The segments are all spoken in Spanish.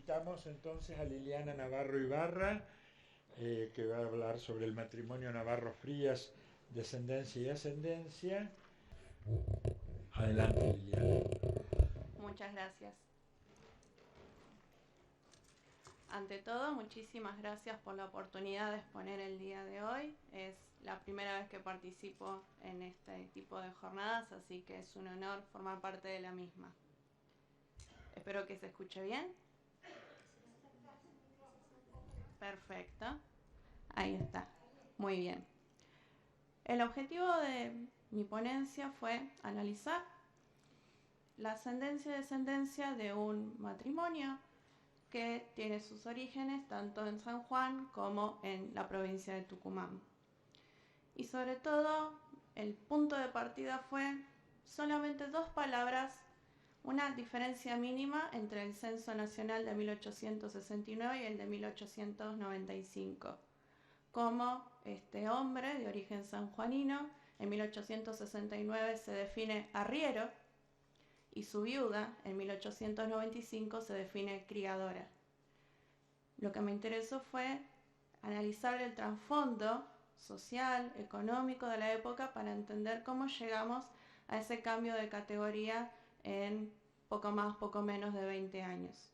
invitamos entonces a Liliana Navarro Ibarra, que va a hablar sobre el matrimonio Navarro Frías, descendencia y ascendencia. Adelante, Liliana. Muchas gracias. Ante todo, muchísimas gracias por la oportunidad de exponer el día de hoy. Es la primera vez que participo en este tipo de jornadas, así que es un honor formar parte de la misma. Espero que se escuche bien. Perfecto. Ahí está. Muy bien. El objetivo de mi ponencia fue analizar la ascendencia y descendencia de un matrimonio que tiene sus orígenes tanto en San Juan como en la provincia de Tucumán. Y sobre todo, el punto de partida fue solamente dos palabras, una diferencia mínima entre el Censo Nacional de 1869 y el de 1895. Como este hombre de origen sanjuanino, en 1869 se define arriero y su viuda en 1895 se define criadora. Lo que me interesó fue analizar el trasfondo social, económico de la época para entender cómo llegamos a ese cambio de categoría en poco más, poco menos de 20 años.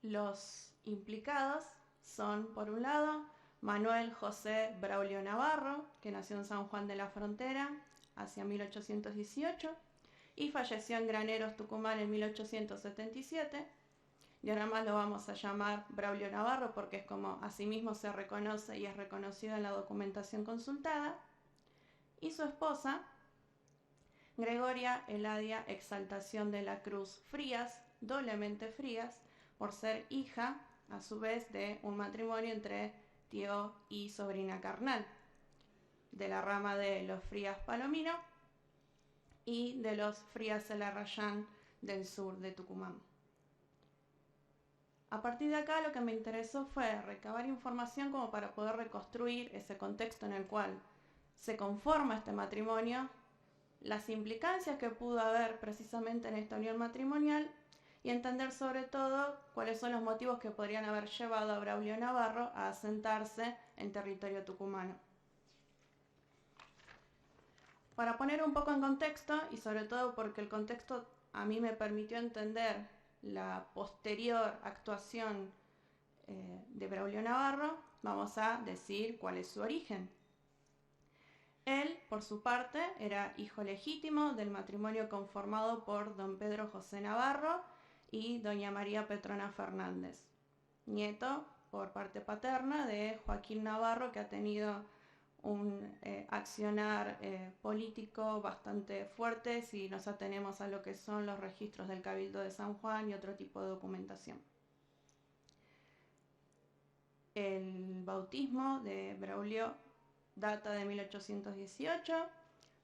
Los implicados son, por un lado, Manuel José Braulio Navarro, que nació en San Juan de la Frontera hacia 1818 y falleció en Graneros, Tucumán en 1877. Y ahora más lo vamos a llamar Braulio Navarro porque es como asimismo se reconoce y es reconocido en la documentación consultada. Y su esposa, Gregoria Eladia Exaltación de la Cruz Frías, doblemente Frías, por ser hija, a su vez, de un matrimonio entre tío y sobrina carnal, de la rama de los Frías Palomino y de los Frías Elarrayán del sur de Tucumán. A partir de acá lo que me interesó fue recabar información como para poder reconstruir ese contexto en el cual se conforma este matrimonio, las implicancias que pudo haber precisamente en esta unión matrimonial y entender sobre todo cuáles son los motivos que podrían haber llevado a Braulio Navarro a asentarse en territorio tucumano. Para poner un poco en contexto, y sobre todo porque el contexto a mí me permitió entender la posterior actuación de Braulio Navarro, vamos a decir cuál es su origen. Él, por su parte, era hijo legítimo del matrimonio conformado por don Pedro José Navarro y doña María Petrona Fernández, nieto por parte paterna de Joaquín Navarro, que ha tenido un accionar político bastante fuerte si nos atenemos a lo que son los registros del Cabildo de San Juan y otro tipo de documentación. El bautismo de Braulio data de 1818,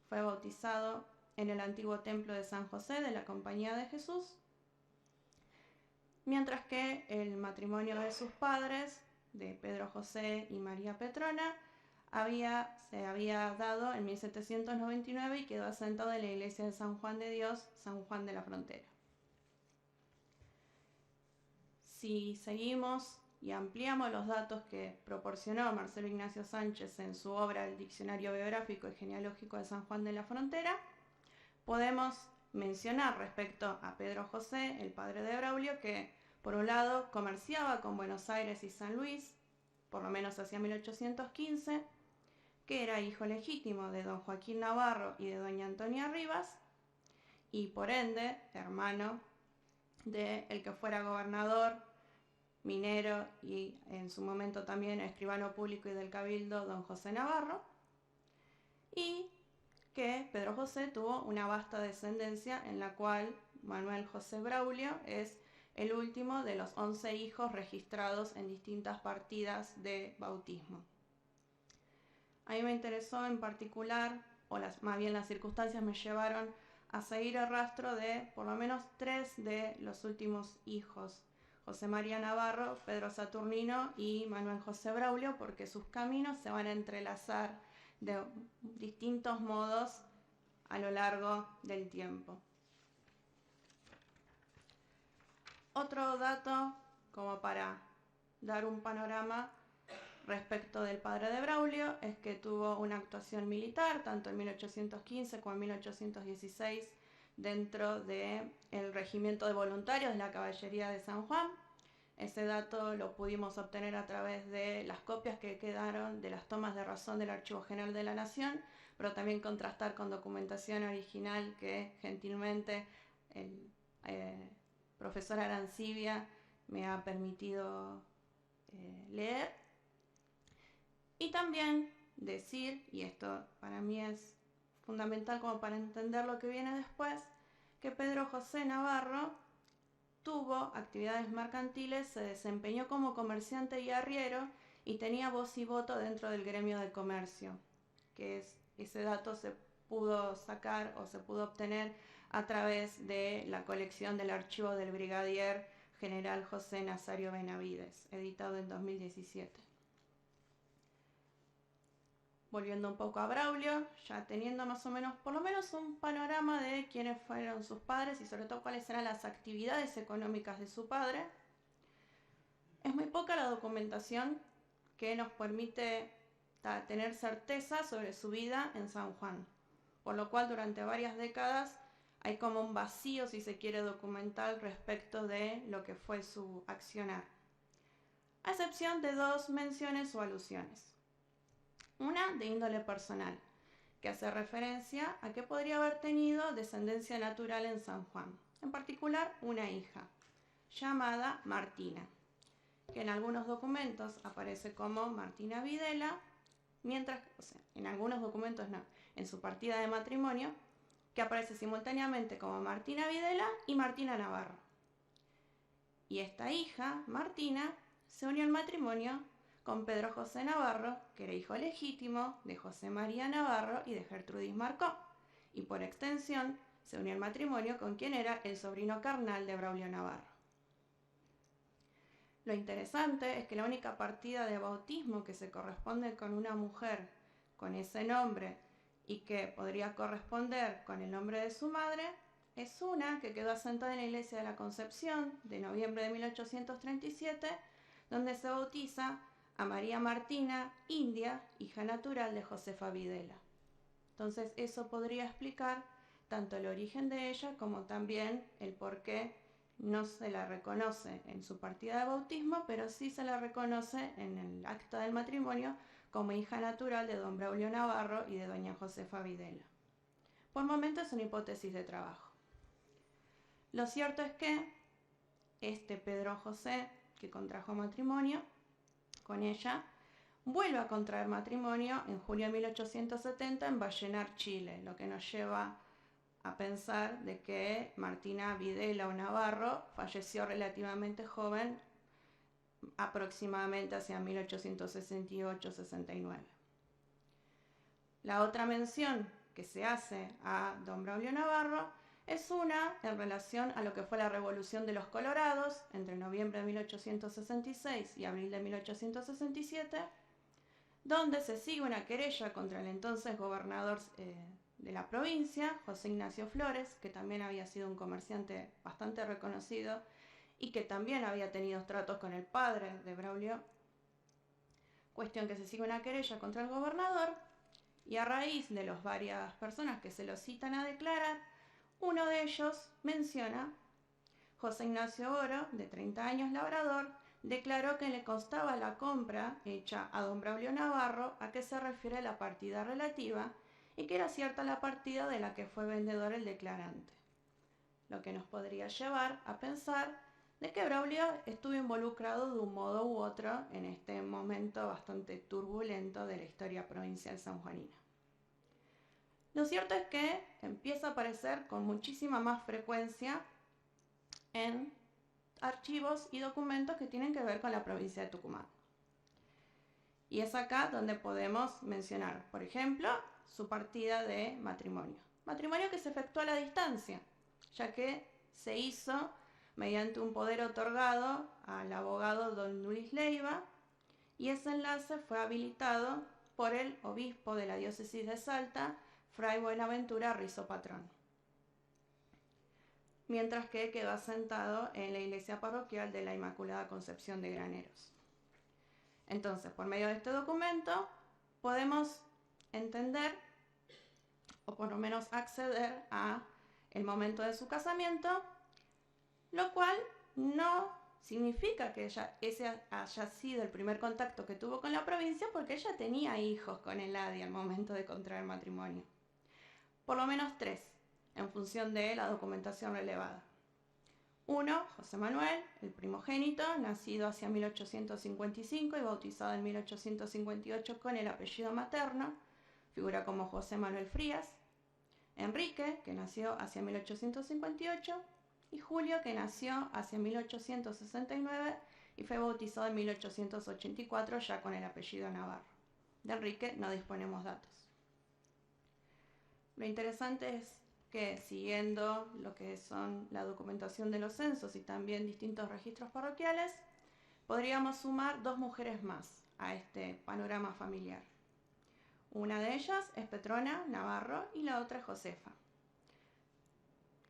fue bautizado en el antiguo templo de San José de la Compañía de Jesús, mientras que el matrimonio de sus padres, de Pedro José y María Petrona, se había dado en 1799 y quedó asentado en la iglesia de San Juan de Dios, San Juan de la Frontera. Si seguimos y ampliamos los datos que proporcionó Marcelo Ignacio Sánchez en su obra El Diccionario Biográfico y Genealógico de San Juan de la Frontera, podemos mencionar respecto a Pedro José, el padre de Braulio, que por un lado comerciaba con Buenos Aires y San Luis, por lo menos hacia 1815, que era hijo legítimo de don Joaquín Navarro y de doña Antonia Rivas, y por ende hermano de el que fuera gobernador, minero y en su momento también escribano público y del Cabildo, don José Navarro, y que Pedro José tuvo una vasta descendencia en la cual Manuel José Braulio es el último de los 11 hijos registrados en distintas partidas de bautismo. A mí me interesó en particular, más bien las circunstancias me llevaron a seguir el rastro de por lo menos 3 de los últimos hijos, José María Navarro, Pedro Saturnino y Manuel José Braulio, porque sus caminos se van a entrelazar de distintos modos a lo largo del tiempo. Otro dato, como para dar un panorama respecto del padre de Braulio, es que tuvo una actuación militar, tanto en 1815 como en 1816, dentro del Regimiento de Voluntarios de la Caballería de San Juan. Ese dato lo pudimos obtener a través de las copias que quedaron de las tomas de razón del Archivo General de la Nación, pero también contrastar con documentación original que gentilmente el profesor Arancibia me ha permitido leer. Y también decir, y esto para mí es fundamental como para entender lo que viene después, que Pedro José Navarro tuvo actividades mercantiles, se desempeñó como comerciante y arriero y tenía voz y voto dentro del gremio de comercio, que ese dato se pudo sacar o se pudo obtener a través de la colección del archivo del brigadier general José Nazario Benavides, editado en 2017. Volviendo un poco a Braulio, ya teniendo más o menos, por lo menos un panorama de quiénes fueron sus padres y sobre todo cuáles eran las actividades económicas de su padre, es muy poca la documentación que nos permite tener certeza sobre su vida en San Juan, por lo cual durante varias décadas hay como un vacío, si se quiere, documental respecto de lo que fue su accionar, a excepción de dos menciones o alusiones. Una de índole personal, que hace referencia a que podría haber tenido descendencia natural en San Juan, en particular una hija, llamada Martina, que en algunos documentos aparece como Martina Videla, mientras, en algunos documentos no, en su partida de matrimonio, que aparece simultáneamente como Martina Videla y Martina Navarro. Y esta hija, Martina, se unió al matrimonio con Pedro José Navarro, que era hijo legítimo de José María Navarro y de Gertrudis Marcó, y por extensión se unió al matrimonio con quien era el sobrino carnal de Braulio Navarro. Lo interesante es que la única partida de bautismo que se corresponde con una mujer con ese nombre y que podría corresponder con el nombre de su madre es una que quedó asentada en la iglesia de la Concepción de noviembre de 1837, donde se bautiza a María Martina India, hija natural de Josefa Videla. Entonces eso podría explicar tanto el origen de ella como también el por qué no se la reconoce en su partida de bautismo, pero sí se la reconoce en el acta del matrimonio como hija natural de don Braulio Navarro y de doña Josefa Videla. Por momento es una hipótesis de trabajo. Lo cierto es que este Pedro José, que contrajo matrimonio con ella, vuelve a contraer matrimonio en julio de 1870 en Vallenar, Chile, lo que nos lleva a pensar de que Martina Videla o Navarro falleció relativamente joven, aproximadamente hacia 1868-69. La otra mención que se hace a don Braulio Navarro es una en relación a lo que fue la Revolución de los Colorados entre noviembre de 1866 y abril de 1867, donde se sigue una querella contra el entonces gobernador de la provincia, José Ignacio Flores, que también había sido un comerciante bastante reconocido y que también había tenido tratos con el padre de Braulio. Cuestión que se sigue una querella contra el gobernador y a raíz de las varias personas que se lo citan a declarar, uno de ellos menciona José Ignacio Oro, de 30 años labrador, declaró que le constaba la compra hecha a don Braulio Navarro a que se refiere la partida relativa y que era cierta la partida de la que fue vendedor el declarante, lo que nos podría llevar a pensar de que Braulio estuvo involucrado de un modo u otro en este momento bastante turbulento de la historia provincial sanjuanina. Lo cierto es que empieza a aparecer con muchísima más frecuencia en archivos y documentos que tienen que ver con la provincia de Tucumán. Y es acá donde podemos mencionar, por ejemplo, su partida de matrimonio. Matrimonio que se efectuó a la distancia, ya que se hizo mediante un poder otorgado al abogado don Luis Leiva, y ese enlace fue habilitado por el obispo de la diócesis de Salta, Fray Buenaventura Rizo Patrón. mientras que quedó asentado en la iglesia parroquial de la Inmaculada Concepción de Graneros. Entonces, por medio de este documento, podemos entender, o por lo menos acceder a el momento de su casamiento, lo cual no significa que ese haya sido el primer contacto que tuvo con la provincia, porque ella tenía hijos con Eladia al momento de contraer matrimonio. Por lo menos 3, en función de la documentación relevada. 1, José Manuel, el primogénito, nacido hacia 1855 y bautizado en 1858 con el apellido materno, figura como José Manuel Frías. Enrique, que nació hacia 1858, y Julio, que nació hacia 1869 y fue bautizado en 1884 ya con el apellido Navarro. De Enrique no disponemos datos. Lo interesante es que, siguiendo lo que son la documentación de los censos y también distintos registros parroquiales, podríamos sumar 2 mujeres más a este panorama familiar. Una de ellas es Petrona Navarro y la otra es Josefa.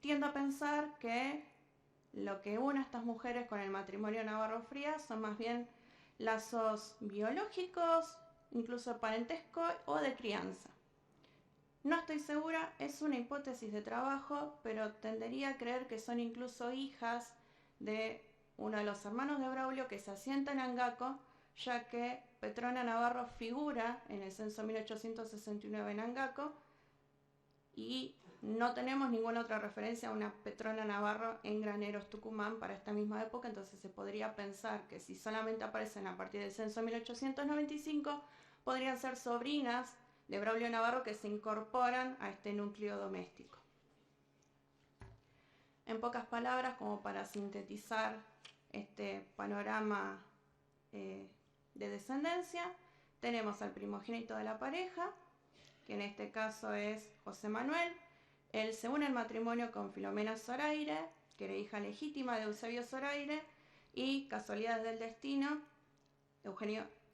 Tiendo a pensar que lo que une a estas mujeres con el matrimonio Navarro Frías son más bien lazos biológicos, incluso parentesco o de crianza. No estoy segura, es una hipótesis de trabajo, pero tendería a creer que son incluso hijas de uno de los hermanos de Braulio que se asienta en Angaco, ya que Petrona Navarro figura en el censo 1869 en Angaco y no tenemos ninguna otra referencia a una Petrona Navarro en Graneros, Tucumán para esta misma época, entonces se podría pensar que si solamente aparecen a partir del censo 1895, podrían ser sobrinas de Braulio Navarro que se incorporan a este núcleo doméstico. En pocas palabras, como para sintetizar este panorama de descendencia, tenemos al primogénito de la pareja, que en este caso es José Manuel. Él se une en matrimonio con Filomena Zoraire, que era hija legítima de Eusebio Zoraire, y casualidades del destino,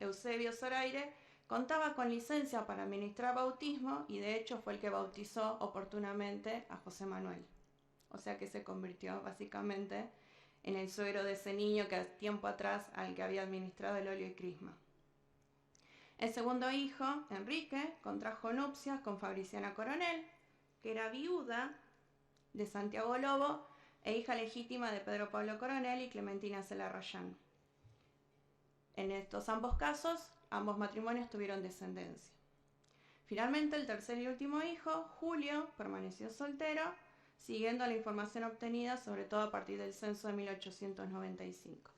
Eusebio Zoraire contaba con licencia para administrar bautismo y de hecho fue el que bautizó oportunamente a José Manuel. O sea que se convirtió básicamente en el suegro de ese niño que tiempo atrás al que había administrado el óleo y crisma. El segundo hijo, Enrique, contrajo nupcias con Fabriciana Coronel, que era viuda de Santiago Lobo e hija legítima de Pedro Pablo Coronel y Clementina Celarrayán. En estos ambos casos, ambos matrimonios tuvieron descendencia. Finalmente, el tercer y último hijo, Julio, permaneció soltero, siguiendo la información obtenida sobre todo a partir del censo de 1895.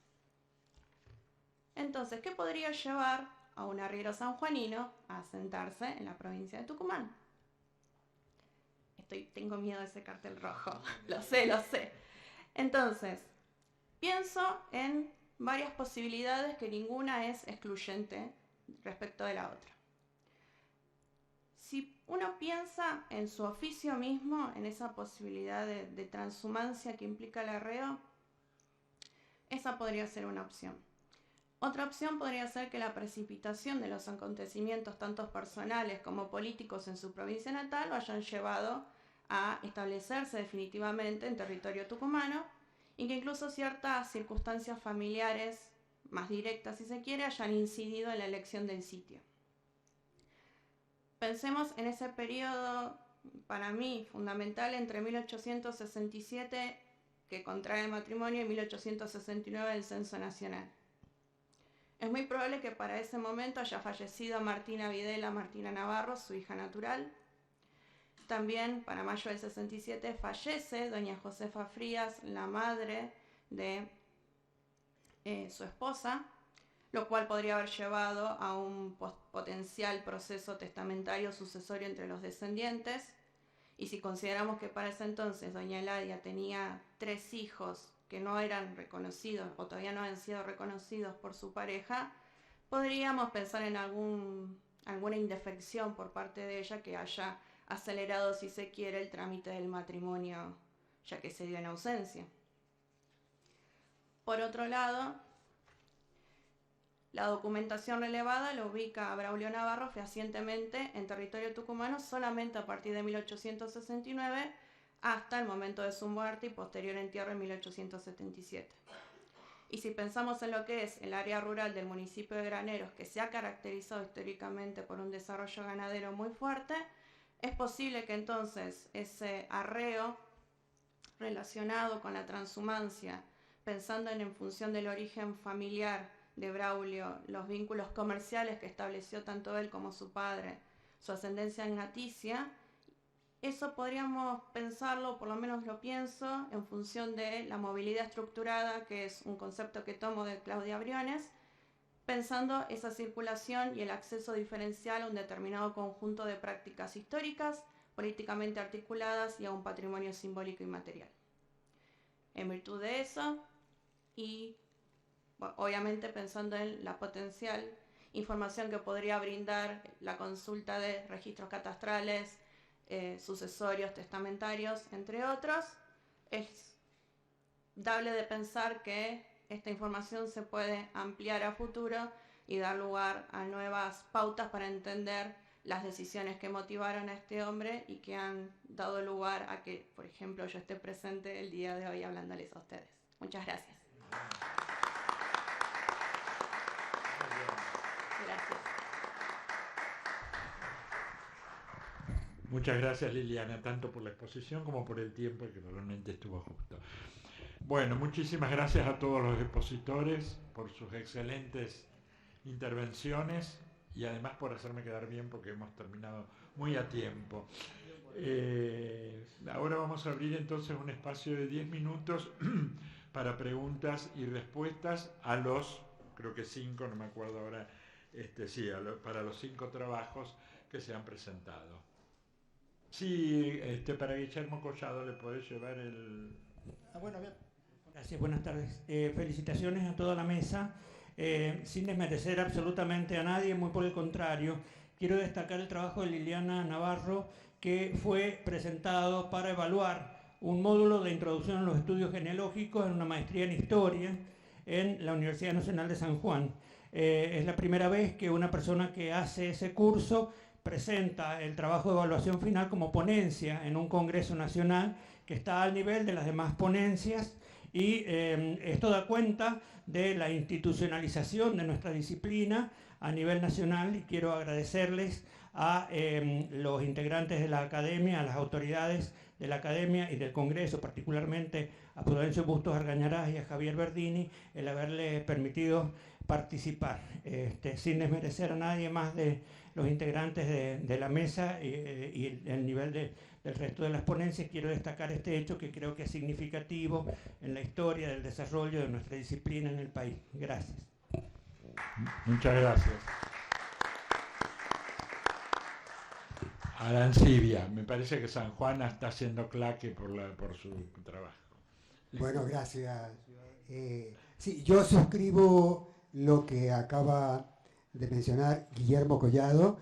Entonces, ¿qué podría llevar a un arriero sanjuanino a asentarse en la provincia de Tucumán? Tengo miedo de ese cartel rojo, lo sé. Entonces, pienso en varias posibilidades que ninguna es excluyente respecto de la otra. Si uno piensa en su oficio mismo, en esa posibilidad de transhumancia que implica el arreo, esa podría ser una opción. Otra opción podría ser que la precipitación de los acontecimientos, tanto personales como políticos en su provincia natal, lo hayan llevado a establecerse definitivamente en territorio tucumano y que incluso ciertas circunstancias familiares más directas, si se quiere, hayan incidido en la elección del sitio. Pensemos en ese periodo, para mí, fundamental entre 1867, que contrae el matrimonio, y 1869, el censo nacional. Es muy probable que para ese momento haya fallecido Martina Videla Martina Navarro, su hija natural. También, para mayo del 67, fallece doña Josefa Frías, la madre de su esposa, lo cual podría haber llevado a un potencial proceso testamentario sucesorio entre los descendientes. Y si consideramos que para ese entonces doña Eladia tenía 3 hijos que no eran reconocidos o todavía no han sido reconocidos por su pareja, podríamos pensar en alguna indefección por parte de ella que haya acelerado, si se quiere, el trámite del matrimonio, ya que se dio en ausencia. Por otro lado, la documentación relevada lo ubica a Braulio Navarro fehacientemente en territorio tucumano solamente a partir de 1869, hasta el momento de su muerte y posterior entierro en 1877. Y si pensamos en lo que es el área rural del municipio de Graneros, que se ha caracterizado históricamente por un desarrollo ganadero muy fuerte, es posible que entonces ese arreo relacionado con la transhumancia, pensando en función del origen familiar de Braulio, los vínculos comerciales que estableció tanto él como su padre, su ascendencia ignaticia, eso podríamos pensarlo, por lo menos lo pienso, en función de la movilidad estructurada, que es un concepto que tomo de Claudia Briones, pensando esa circulación y el acceso diferencial a un determinado conjunto de prácticas históricas, políticamente articuladas y a un patrimonio simbólico y material. En virtud de eso, y bueno, obviamente pensando en la potencial información que podría brindar la consulta de registros catastrales, sucesorios, testamentarios, entre otros, es dable de pensar que esta información se puede ampliar a futuro y dar lugar a nuevas pautas para entender las decisiones que motivaron a este hombre y que han dado lugar a que, por ejemplo, yo esté presente el día de hoy hablándoles a ustedes. Muchas gracias. Gracias. Muchas gracias, Liliana, tanto por la exposición como por el tiempo, que realmente estuvo justo. Bueno, muchísimas gracias a todos los expositores por sus excelentes intervenciones y además por hacerme quedar bien porque hemos terminado muy a tiempo. Ahora vamos a abrir entonces un espacio de 10 minutos para preguntas y respuestas a los, creo que 5, no me acuerdo ahora, para los 5 trabajos que se han presentado. Sí, para Guillermo Collado le podés llevar el... Bueno, bien. Gracias, buenas tardes. Felicitaciones a toda la mesa. Sin desmerecer absolutamente a nadie, muy por el contrario, quiero destacar el trabajo de Liliana Navarro, que fue presentado para evaluar un módulo de introducción a los estudios genealógicos en una maestría en historia en la Universidad Nacional de San Juan. Es la primera vez que una persona que hace ese curso presenta el trabajo de evaluación final como ponencia en un congreso nacional que está al nivel de las demás ponencias, y esto da cuenta de la institucionalización de nuestra disciplina a nivel nacional, y quiero agradecerles a los integrantes de la academia, a las autoridades de la academia y del congreso, particularmente a Prudencio Bustos Argañarás y a Javier Verdini, el haberle permitido participar, sin desmerecer a nadie más de los integrantes de la mesa y el nivel del resto de las ponencias. Quiero destacar este hecho que creo que es significativo en la historia del desarrollo de nuestra disciplina en el país. Gracias. Muchas gracias. Arancibia, me parece que San Juan está haciendo claque por su trabajo. Bueno, gracias. Sí, yo suscribo lo que acaba de mencionar Guillermo Collado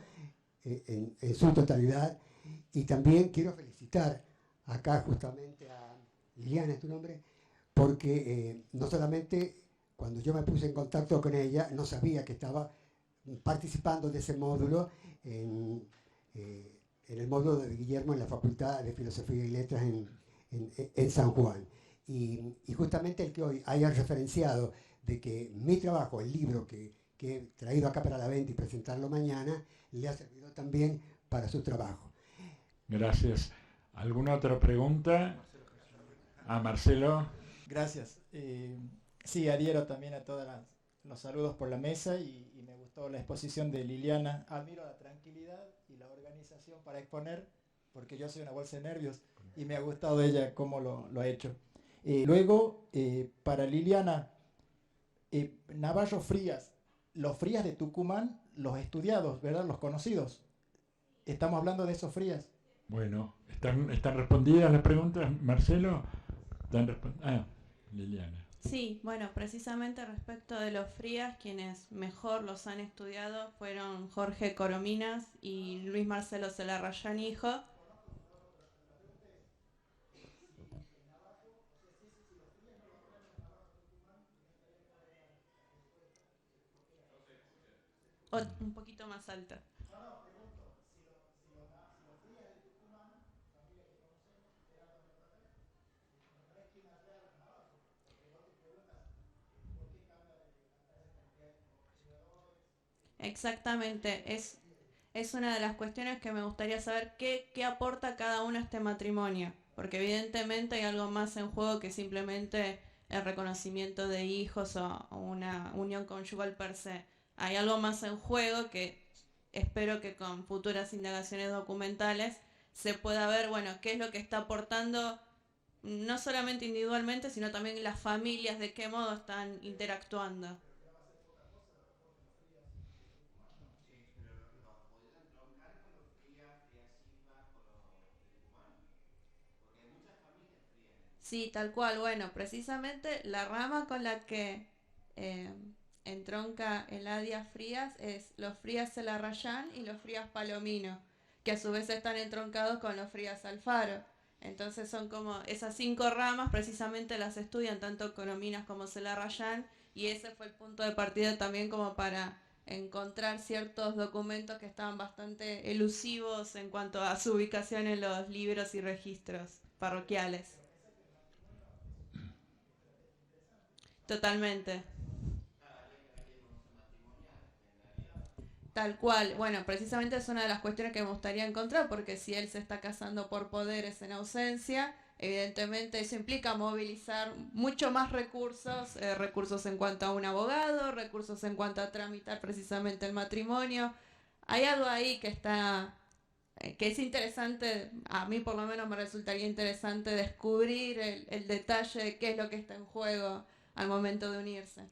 en su totalidad, y también quiero felicitar acá justamente a Liliana, ¿es tu nombre? Porque no solamente cuando yo me puse en contacto con ella, no sabía que estaba participando de ese módulo en el módulo de Guillermo en la Facultad de Filosofía y Letras en San Juan. Y justamente el que hoy haya referenciado de que mi trabajo, el libro que he traído acá para la venta y presentarlo mañana, le ha servido también para su trabajo. Gracias. ¿Alguna otra pregunta? Marcelo. Gracias. Sí, adhiero también a todos los saludos por la mesa y me gustó la exposición de Liliana. Admiro la tranquilidad y la organización para exponer, porque yo soy una bolsa de nervios y me ha gustado ella cómo lo ha hecho. Luego, para Liliana, Navarro Frías, los Frías de Tucumán, los estudiados, ¿verdad? Los conocidos. Estamos hablando de esos Frías. Bueno, ¿están respondidas las preguntas, Marcelo? Liliana. Sí, bueno, precisamente respecto de los Frías, quienes mejor los han estudiado fueron Jorge Corominas y Luis Marcelo Celarrayán, hijo. Un poquito más alto. Exactamente, es una de las cuestiones que me gustaría saber qué aporta cada uno a este matrimonio, porque evidentemente hay algo más en juego que simplemente el reconocimiento de hijos o una unión conyugal per se. Hay algo más en juego que espero que con futuras indagaciones documentales se pueda ver, bueno, qué es lo que está aportando no solamente individualmente, sino también las familias, de qué modo están interactuando. Sí, tal cual. Bueno, precisamente la rama con la que eh, entronca el Adia Frías es los Frías Celarrayán y los Frías Palomino, que a su vez están entroncados con los Frías Alfaro. Entonces son como esas 5 ramas, precisamente las estudian tanto Corominas como Celarrayán, y ese fue el punto de partida también como para encontrar ciertos documentos que estaban bastante elusivos en cuanto a su ubicación en los libros y registros parroquiales. Totalmente. Tal cual. Bueno, precisamente es una de las cuestiones que me gustaría encontrar, porque si él se está casando por poderes en ausencia, evidentemente eso implica movilizar mucho más recursos, recursos en cuanto a un abogado, recursos en cuanto a tramitar precisamente el matrimonio. Hay algo ahí que está, que es interesante, a mí por lo menos me resultaría interesante descubrir el detalle de qué es lo que está en juego al momento de unirse.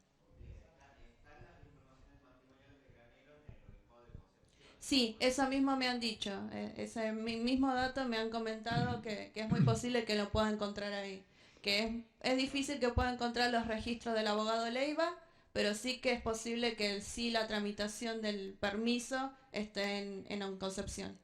Sí, eso mismo me han dicho, ese mismo dato me han comentado que es muy posible que lo pueda encontrar ahí, que es difícil que pueda encontrar los registros del abogado Leiva, pero sí que es posible que sí la tramitación del permiso esté en Concepción.